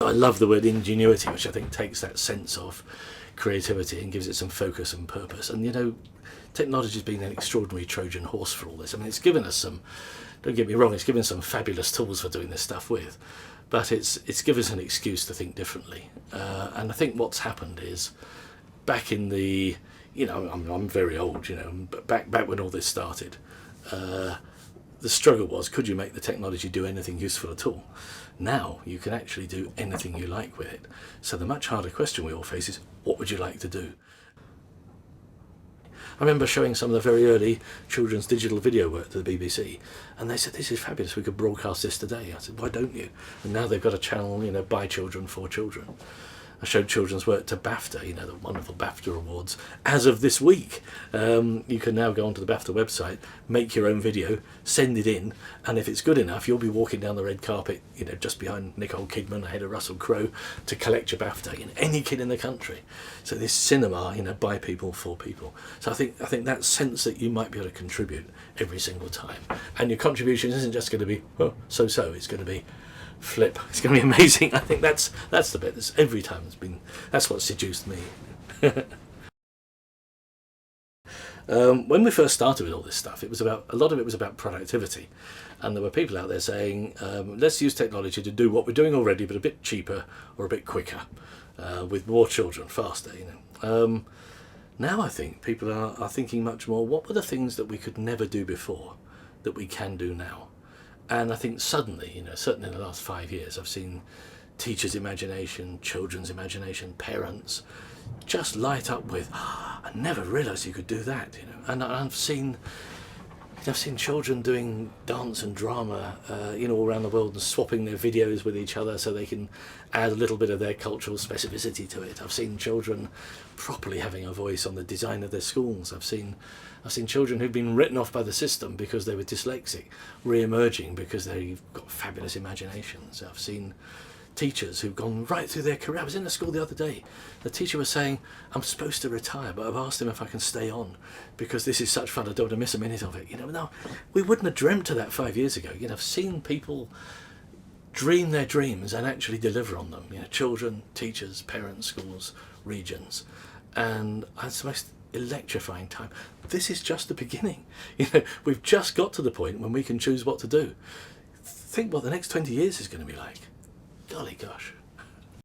I love the word ingenuity, which I think takes that sense of creativity and gives it some focus and purpose. And, you know, technology's been an extraordinary Trojan horse for all this. I mean, it's given us some, don't get me wrong, it's given us some fabulous tools for doing this stuff with, but it's given us an excuse to think differently. And I think what's happened is, back in the, you know, I'm very old, you know, but back when all this started, the struggle was, could you make the technology do anything useful at all? Now you can actually do anything you like with it. So the much harder question we all face is, what would you like to do? I remember showing some of the very early children's digital video work to the BBC, and they said, this is fabulous, we could broadcast this today. I said, why don't you? And now they've got a channel, you know, by children, for children. I showed children's work to BAFTA, you know, the wonderful BAFTA awards. As of this week, you can now go onto the BAFTA website, make your own video, send it in, and if it's good enough, you'll be walking down the red carpet, you know, just behind Nicole Kidman, ahead of Russell Crowe, to collect your BAFTA. You know, any kid in the country. So this cinema, you know, by people, for people. So I think that sense that you might be able to contribute every single time, and your contribution isn't just going to be, well, so-so. It's going to be flip. It's going to be amazing. I think that's the bit that's every time it's been, that's what seduced me. When we first started with all this stuff, a lot of it was about productivity, and there were people out there saying, let's use technology to do what we're doing already, but a bit cheaper or a bit quicker, with more children, faster, you know. Now I think people are thinking much more, what were the things that we could never do before that we can do now? And I think suddenly, you know, certainly in the last 5 years, I've seen teachers' imagination, children's imagination, parents just light up with, I never realised you could do that, you know. And I've seen children doing dance and drama, you know, all around the world, and swapping their videos with each other so they can add a little bit of their cultural specificity to it. I've seen children properly having a voice on the design of their schools. I've seen children who've been written off by the system because they were dyslexic re-emerging because they've got fabulous imaginations. I've seen teachers who've gone right through their career. I was in a school the other day. The teacher was saying, I'm supposed to retire, but I've asked him if I can stay on because this is such fun, I don't want to miss a minute of it. You know, now, we wouldn't have dreamt of that 5 years ago. You know, I've seen people dream their dreams and actually deliver on them. You know, children, teachers, parents, schools, regions. And it's the most electrifying time. This is just the beginning. You know, we've just got to the point when we can choose what to do. Think what the next 20 years is going to be like. Golly gosh.